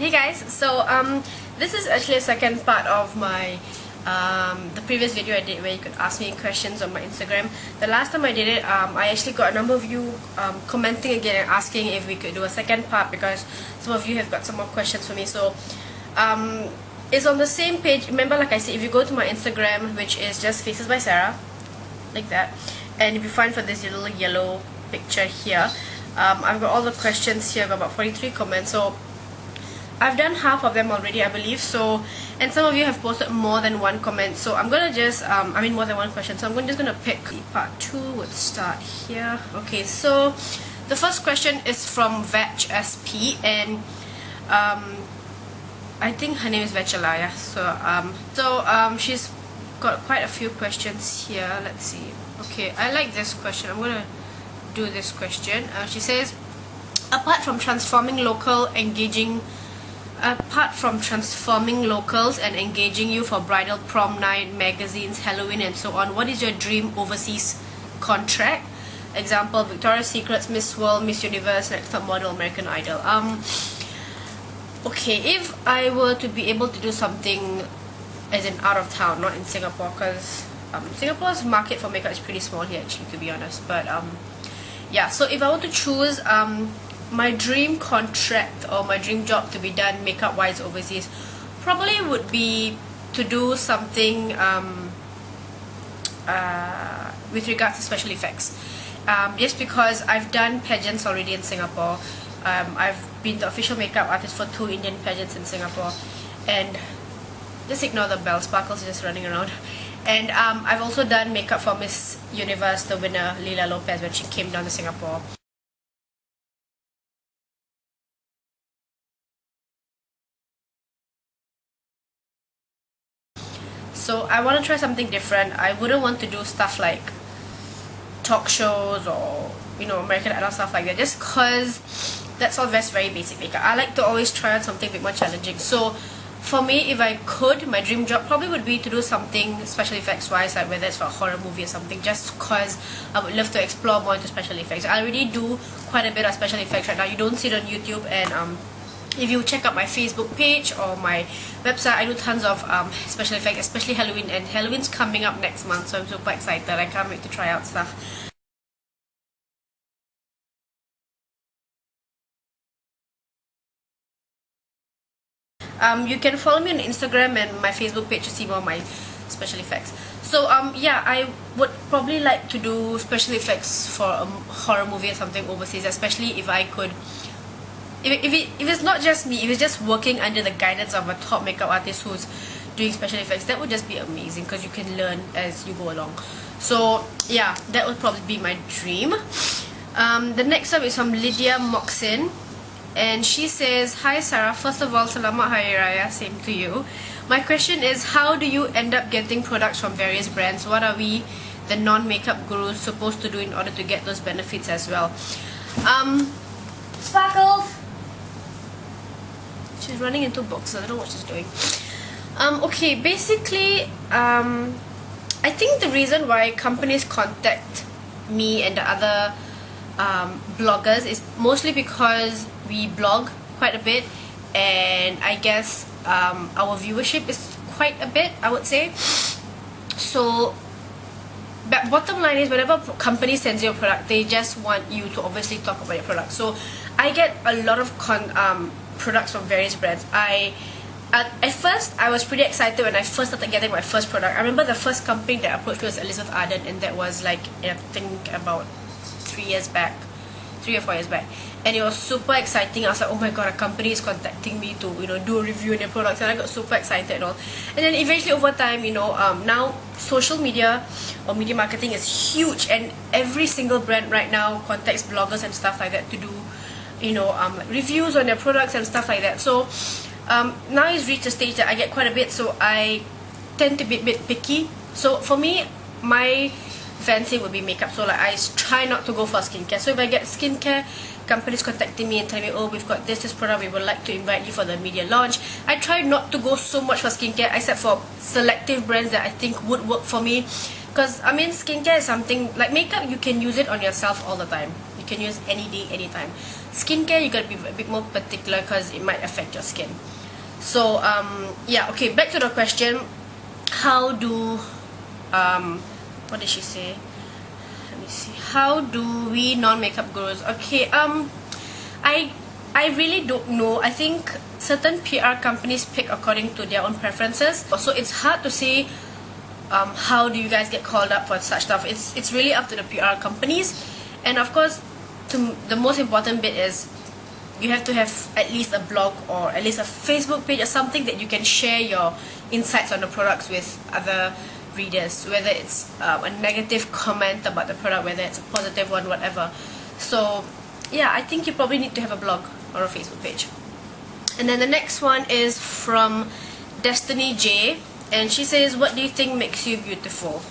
Hey guys, so this is actually a second part of my the previous video I did where you could ask me questions on my Instagram. The last time I did it, I actually got a number of you commenting again and asking if we could do a second part because some of you have got some more questions for me. So it's on the same page. Remember, like I said, if you go to my Instagram, which is just Faces by Sarah, like that, and if you find for this little yellow picture here, I've got all the questions here. I've got about 43 comments, so I've done half of them already, I believe. So, and some of you have posted more than one comment, so I'm gonna just more than one question, so I'm just gonna pick part 2. Would start here. Okay, so the first question is from Veg SP, and I think her name is Vechalaya. So she's got quite a few questions here. Let's see. Okay, I like this question. I'm gonna do this question. She says, apart from transforming locals and engaging you for bridal, prom night, magazines, Halloween and so on, what is your dream overseas contract? Example, Victoria's Secrets, Miss World, Miss Universe, Next Top Model, American Idol. Okay, if I were to be able to do something as in out of town, not in Singapore, because Singapore's market for makeup is pretty small here actually, to be honest. But yeah, so if I were to choose my dream contract or my dream job to be done makeup wise overseas, probably would be to do something with regards to special effects, just because I've done pageants already in Singapore. I've been the official makeup artist for 2 Indian pageants in Singapore, and just ignore the bell, Sparkles is just running around. And I've also done makeup for Miss Universe, the winner Lila Lopez, when she came down to Singapore. So I want to try something different. I wouldn't want to do stuff like talk shows or, you know, American Idol, stuff like that, just because that's all very basic makeup. I like to always try on something a bit more challenging. So for me, if I could, my dream job probably would be to do something special effects wise, like whether it's for a horror movie or something, just because I would love to explore more into special effects. I already do quite a bit of special effects right now. You don't see it on YouTube, and if you check out my Facebook page or my website, I do tons of special effects, especially Halloween, and Halloween's coming up next month, so I'm super excited. I can't wait to try out stuff. You can follow me on Instagram and my Facebook page to see more of my special effects. So yeah, I would probably like to do special effects for a horror movie or something overseas, especially if I could. If it's not just me, if it's just working under the guidance of a top makeup artist who's doing special effects, that would just be amazing because you can learn as you go along. So yeah, that would probably be my dream. The next up is from Lydia Moxin, and she says, hi Sarah, first of all, Selamat Hari Raya, same to you. My question is, how do you end up getting products from various brands? What are we, the non-makeup gurus, supposed to do in order to get those benefits as well? Sparkles! She's running into boxes. I don't know what she's doing. Okay, basically, I think the reason why companies contact me and the other bloggers is mostly because we blog quite a bit, and I guess our viewership is quite a bit, I would say. So but bottom line is, whenever a company sends you a product, they just want you to obviously talk about your product. So I get a lot of products from various brands. At first, I was pretty excited when I first started getting my first product. I remember the first company that approached me was Elizabeth Arden, and that was like, I think about 3 or 4 years back, and it was super exciting. I was like, oh my god, a company is contacting me to, you know, do a review on their products, and I got super excited and all. And then eventually over time, you know, now social media or media marketing is huge, and every single brand right now contacts bloggers and stuff like that to do, you know, like reviews on their products and stuff like that. So now it's reached a stage that I get quite a bit, so I tend to be a bit picky. So for me, my fancy would be makeup, so like I try not to go for skincare. So if I get skincare companies contacting me and telling me, oh, we've got this product, we would like to invite you for the media launch, I try not to go so much for skincare, except for selective brands that I think would work for me. Because I mean, skincare is something like makeup, you can use it on yourself all the time. You can use any day, anytime. Skincare, you gotta be a bit more particular because it might affect your skin. So yeah, okay, back to the question. How do what did she say? Let me see. How do we non-makeup gurus? Okay, I really don't know. I think certain PR companies pick according to their own preferences. So it's hard to say how do you guys get called up for such stuff. It's really up to the PR companies. And of course, the most important bit is you have to have at least a blog or at least a Facebook page or something that you can share your insights on the products with other readers, whether it's a negative comment about the product, whether it's a positive one, whatever. So yeah, I think you probably need to have a blog or a Facebook page. And then the next one is from Destiny J, and she says, what do you think makes you beautiful?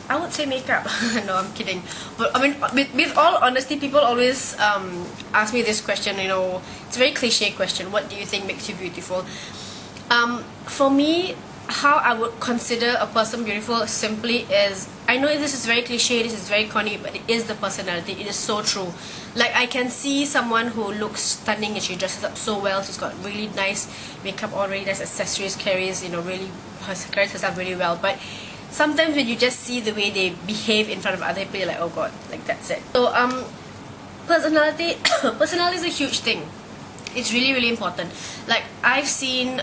I would say makeup. No, I'm kidding. But I mean, with all honesty, people always ask me this question, you know, it's a very cliche question, what do you think makes you beautiful? For me, how I would consider a person beautiful simply is, I know this is very cliche, this is very corny, but it is the personality. It is so true. Like, I can see someone who looks stunning and she dresses up so well, she's got really nice makeup on, really nice accessories, carries, you know, really, carries herself really well. But sometimes when you just see the way they behave in front of other people, you're like, oh god, like that's it. So personality personality is a huge thing. It's really, really important. Like, I've seen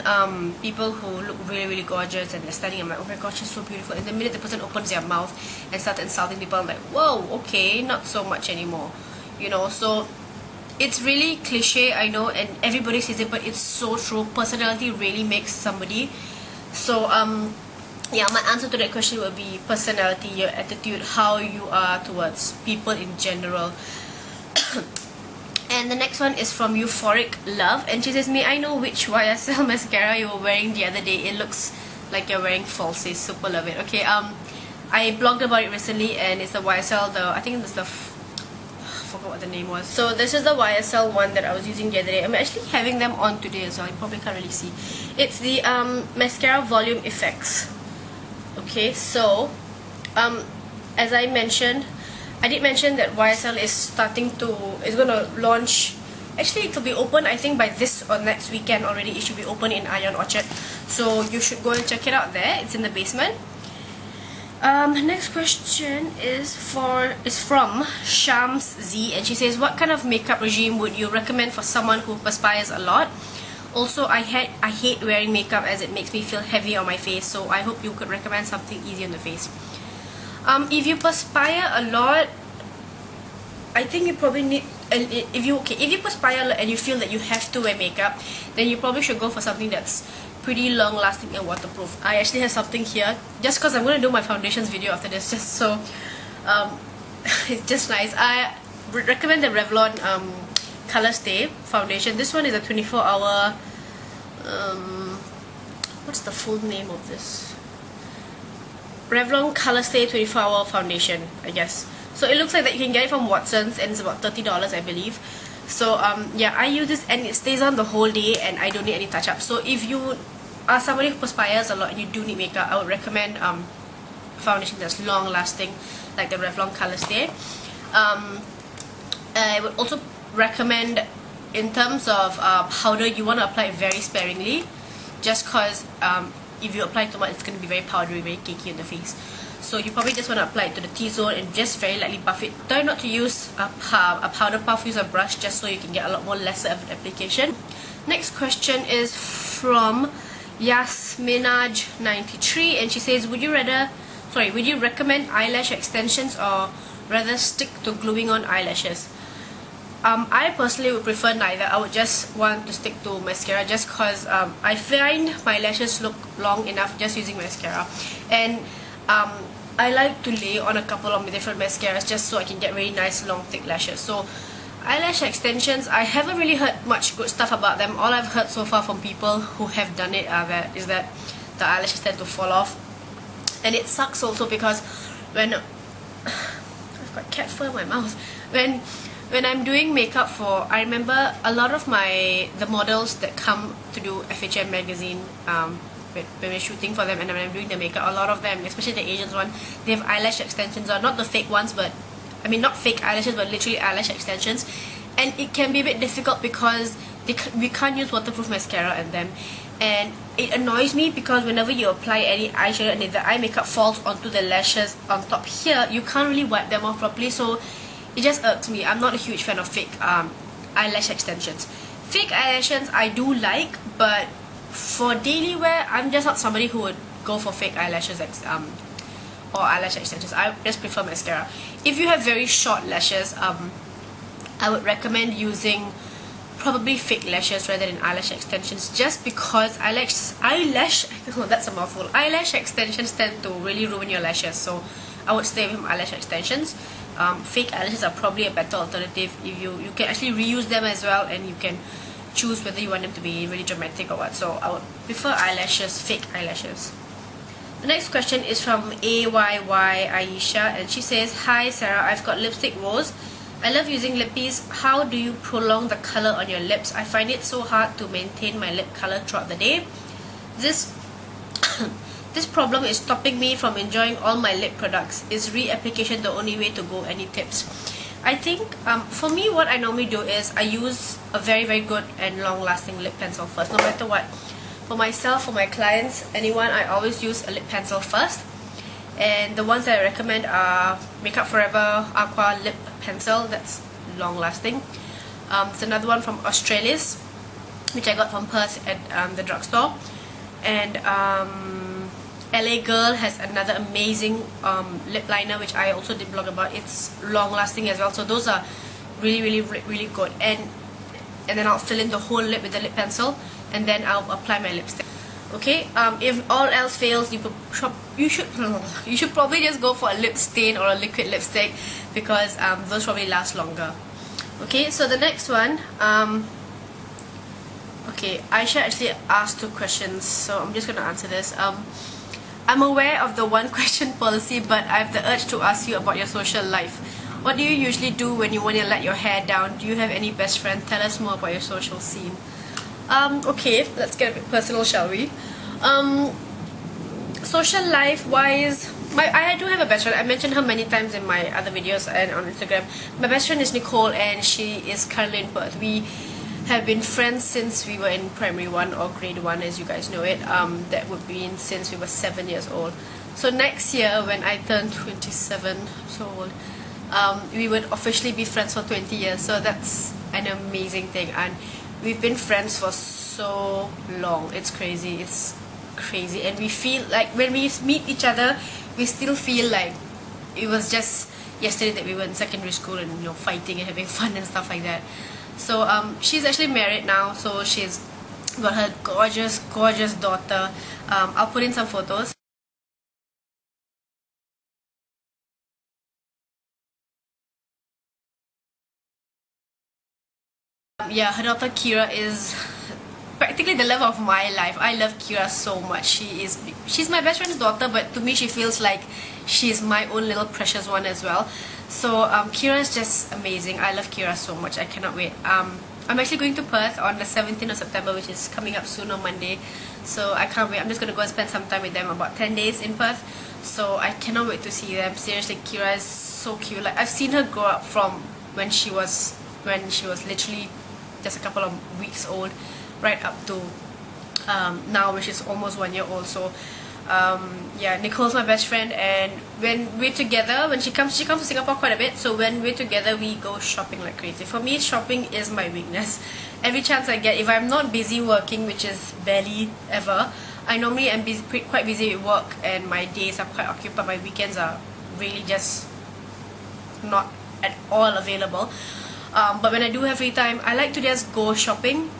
people who look really, really gorgeous and they're standing, I'm like, oh my gosh, she's so beautiful. And the minute the person opens their mouth and starts insulting people, I'm like, whoa, okay, not so much anymore. You know, so it's really cliche, I know, and everybody says it, but it's so true. Personality really makes somebody. So yeah, my answer to that question would be personality, your attitude, how you are towards people in general. And the next one is from Euphoric Love, and she says, may I know which YSL mascara you were wearing the other day? It looks like you're wearing falsies. Super love it. Okay, I blogged about it recently, and it's the YSL, I think it's the I forgot what the name was. So this is the YSL one that I was using the other day. I'm actually having them on today as well. You probably can't really see. It's the Mascara Volume Effects. Okay, so as I mentioned, I did mention that YSL is gonna launch, actually it will be open I think by this or next weekend already. It should be open in Ion Orchard, so you should go and check it out there. It's in the basement. The next question is from Shams Z, and she says, what kind of makeup regime would you recommend for someone who perspires a lot? Also, I hate wearing makeup as it makes me feel heavy on my face, so I hope you could recommend something easy on the face. If you perspire a lot, I think you probably need, if you perspire a lot and you feel that you have to wear makeup, then you probably should go for something that's pretty long lasting and waterproof. I actually have something here, just because I'm going to do my foundations video after this, just so it's just nice. I would recommend the Revlon Color Stay foundation. This one is a 24-hour what's the full name of this? Revlon Color Stay 24-hour foundation, I guess. So it looks like that you can get it from Watson's, and it's about $30, I believe. So yeah, I use this and it stays on the whole day and I don't need any touch up. So if you are somebody who perspires a lot and you do need makeup, I would recommend foundation that's long lasting, like the Revlon Color Stay. I would also recommend, in terms of powder, you want to apply it very sparingly, just because if you apply too much, it's going to be very powdery, very cakey in the face. So you probably just want to apply it to the T-zone and just very lightly buff it. Try not to use a powder puff, use a brush, just so you can get a lot more lesser of an application. Next question is from Yasminaj93, and she says, would you recommend eyelash extensions or rather stick to gluing on eyelashes? I personally would prefer neither. I would just want to stick to mascara, just because I find my lashes look long enough just using mascara, and I like to lay on a couple of different mascaras just so I can get really nice long thick lashes. So eyelash extensions, I haven't really heard much good stuff about them. All I've heard so far from people who have done it is that the eyelashes tend to fall off, and it sucks also because when I've got cat fur in my mouth, when I'm doing makeup for, I remember a lot of the models that come to do FHM magazine, when we're shooting for them and when I'm doing the makeup, a lot of them, especially the Asians one, they have eyelash extensions on, not the fake ones, but I mean not fake eyelashes, but literally eyelash extensions, and it can be a bit difficult because we can't use waterproof mascara in them, and it annoys me because whenever you apply any eyeshadow and if the eye makeup falls onto the lashes on top here, you can't really wipe them off properly, so it just irks me. I'm not a huge fan of fake eyelash extensions. Fake eyelashes I do like, but for daily wear, I'm just not somebody who would go for fake eyelashes or eyelash extensions. I just prefer mascara. If you have very short lashes, I would recommend using probably fake lashes rather than eyelash extensions, just because eyelash oh, that's a mouthful. Eyelash extensions tend to really ruin your lashes, so I would stay with eyelash extensions. Fake eyelashes are probably a better alternative. If you can actually reuse them as well, and you can choose whether you want them to be really dramatic or what. So I would prefer eyelashes, fake eyelashes. The next question is from AYY Aisha, and she says, "Hi Sarah, I've got lipstick woes. I love using lippies. How do you prolong the color on your lips? I find it so hard to maintain my lip color throughout the day. This this problem is stopping me from enjoying all my lip products. Is reapplication the only way to go? Any tips?" I think for me, what I normally do is I use a very good and long-lasting lip pencil first, no matter what. For myself, for my clients, anyone, I always use a lip pencil first. And the ones that I recommend are Makeup Forever Aqua Lip Pencil. That's long-lasting. There's another one from Australis, which I got from Perth at the drugstore. And LA Girl has another amazing lip liner, which I also did blog about. It's long-lasting as well. So those are really good. And then I'll fill in the whole lip with the lip pencil, and then I'll apply my lipstick. Okay, if all else fails, you should probably just go for a lip stain or a liquid lipstick, because those probably last longer. Okay, so the next one, okay, Aisha actually asked 2 questions, so I'm just going to answer this. I'm aware of the 1 question policy, but I have the urge to ask you about your social life. What do you usually do when you want to let your hair down? Do you have any best friend? Tell us more about your social scene. Okay, let's get a bit personal, shall we? Social life wise, I do have a best friend. I mentioned her many times in my other videos and on Instagram. My best friend is Nicole, and she is currently in Perth. We have been friends since we were in primary 1 or grade 1, as you guys know it. That would be since we were 7 years old. So next year, when I turn 27, I'm so old, we would officially be friends for 20 years. So that's an amazing thing, and we've been friends for so long. It's crazy. And we feel like when we meet each other, we still feel like it was just yesterday that we were in secondary school and, you know, fighting and having fun and stuff like that. So she's actually married now, so she's got her gorgeous daughter. I'll put in some photos. Yeah, her daughter Kira is practically the love of my life. I love Kira so much. She's my best friend's daughter, but to me she feels like she's my own little precious one as well. So Kira is just amazing. I love Kira so much. I cannot wait. I'm actually going to Perth on the 17th of September, which is coming up soon on Monday. So I can't wait. I'm just going to go and spend some time with them, about 10 days in Perth. So I cannot wait to see them. Seriously, Kira is so cute. Like, I've seen her grow up from when she was literally just a couple of weeks old, right up to now, which is almost 1 year old. So yeah, Nicole's my best friend, and when we're together, when she comes to Singapore quite a bit, so when we're together we go shopping like crazy. For me, shopping is my weakness. Every chance I get, if I'm not busy working, which is barely ever, I normally am quite busy with work, and my days are quite occupied. My weekends are really just not at all available. But when I do have free time, I like to just go shopping,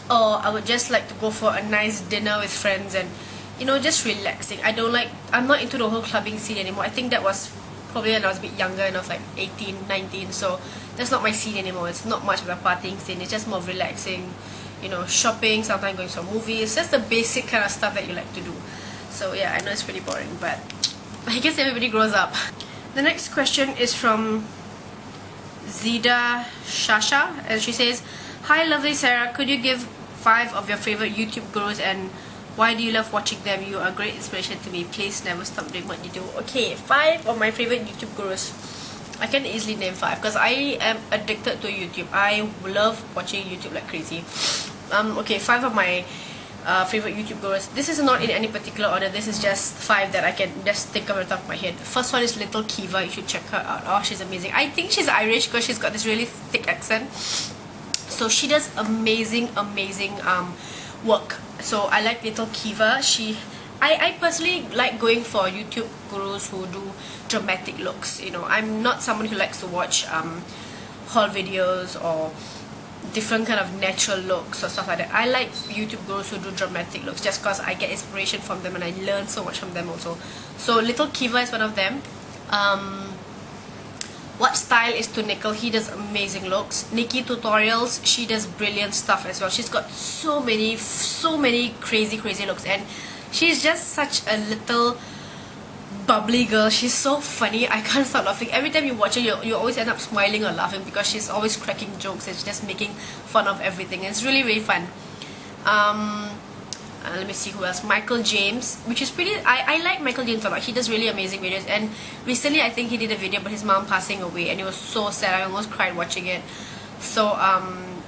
or I would just like to go for a nice dinner with friends and, you know, just relaxing. I'm not into the whole clubbing scene anymore. I think that was probably when I was a bit younger and I was like 18, 19, so that's not my scene anymore. It's not much of a partying scene. It's just more relaxing, you know, shopping, sometimes going to movies, just the basic kind of stuff that you like to do. So yeah, I know it's pretty boring, but I guess everybody grows up. The next question is from Zida Shasha, and she says, "Hi lovely Sarah, could you give 5 of your favorite YouTube gurus, and why do you love watching them? You are a great inspiration to me. Please never stop doing what you do." Okay, 5 of my favorite YouTube gurus. I can easily name 5 because I am addicted to YouTube. I love watching YouTube like crazy. Okay, 5 of my favorite YouTube gurus. This is not in any particular order. This is just 5 that I can just think of the top of my head. First one is Little Kiva. You should check her out. Oh, she's amazing. I think she's Irish because she's got this really thick accent. So she does amazing work. So I like Little Kiva. I personally like going for YouTube gurus who do dramatic looks. You know, I'm not someone who likes to watch haul videos or different kind of natural looks or stuff like that. I like YouTube gurus who do dramatic looks just because I get inspiration from them and I learn so much from them also. So Little Kiva is one of them. What Style is to Nickel. He does amazing looks. Nikki Tutorials, she does brilliant stuff as well. She's got so many crazy looks, and she's just such a little bubbly girl. She's so funny. I can't stop laughing. Every time you watch her, you always end up smiling or laughing because she's always cracking jokes and just making fun of everything. It's really fun. Let me see who else. Michael James, which is pretty... I like Michael James a lot. He does really amazing videos, and recently I think he did a video about his mom passing away, and it was so sad. I almost cried watching it. So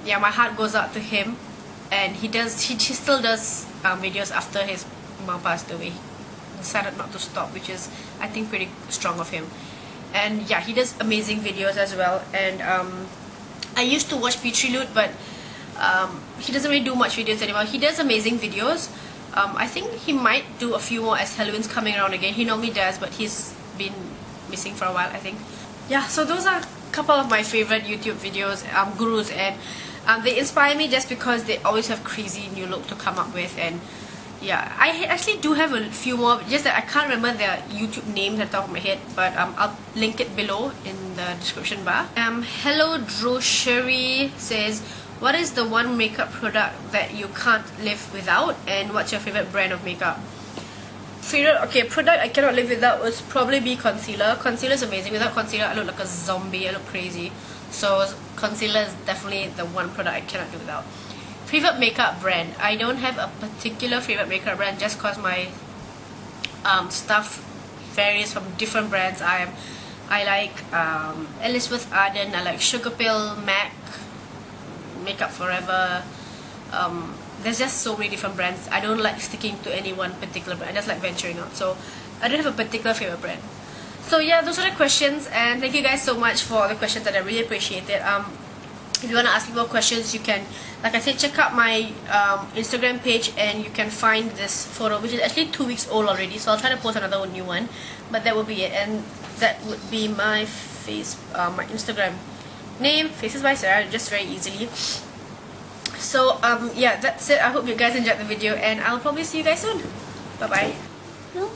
yeah, my heart goes out to him, and he still does videos after his mom passed away. He decided not to stop, which is, I think, pretty strong of him. And yeah, he does amazing videos as well. And I used to watch Petri Loot, but he doesn't really do much videos anymore. He does amazing videos. I think he might do a few more as Halloween's coming around again. He normally does, but he's been missing for a while, I think. Yeah, so those are a couple of my favorite YouTube videos, gurus, and they inspire me just because they always have crazy new looks to come up with. And yeah, I actually do have a few more, just that I can't remember their YouTube names at the top of my head, but I'll link it below in the description bar. Hello Drew Sherry says, what is the one makeup product that you can't live without, and what's your favorite brand of makeup? Favorite product I cannot live without would probably be concealer. Concealer is amazing. Without concealer, I look like a zombie. I look crazy. So concealer is definitely the one product I cannot do without. Favorite makeup brand. I don't have a particular favorite makeup brand just because my stuff varies from different brands. I like Elizabeth Arden. I like Sugar Pill, MAC, Makeup Forever. There's just so many different brands. I don't like sticking to any one particular brand. I just like venturing out. So I don't have a particular favorite brand. So yeah, those are the questions, and thank you guys so much for the questions, that I really appreciate it. If you want to ask me more questions, you can, like I said, check out my Instagram page, and you can find this photo, which is actually 2 weeks old already. So I'll try to post another new one, but that will be it. And that would be my my Instagram name, Faces by Sarah, just very easily. So yeah, that's it. I hope you guys enjoyed the video, and I'll probably see you guys soon. Bye bye. No.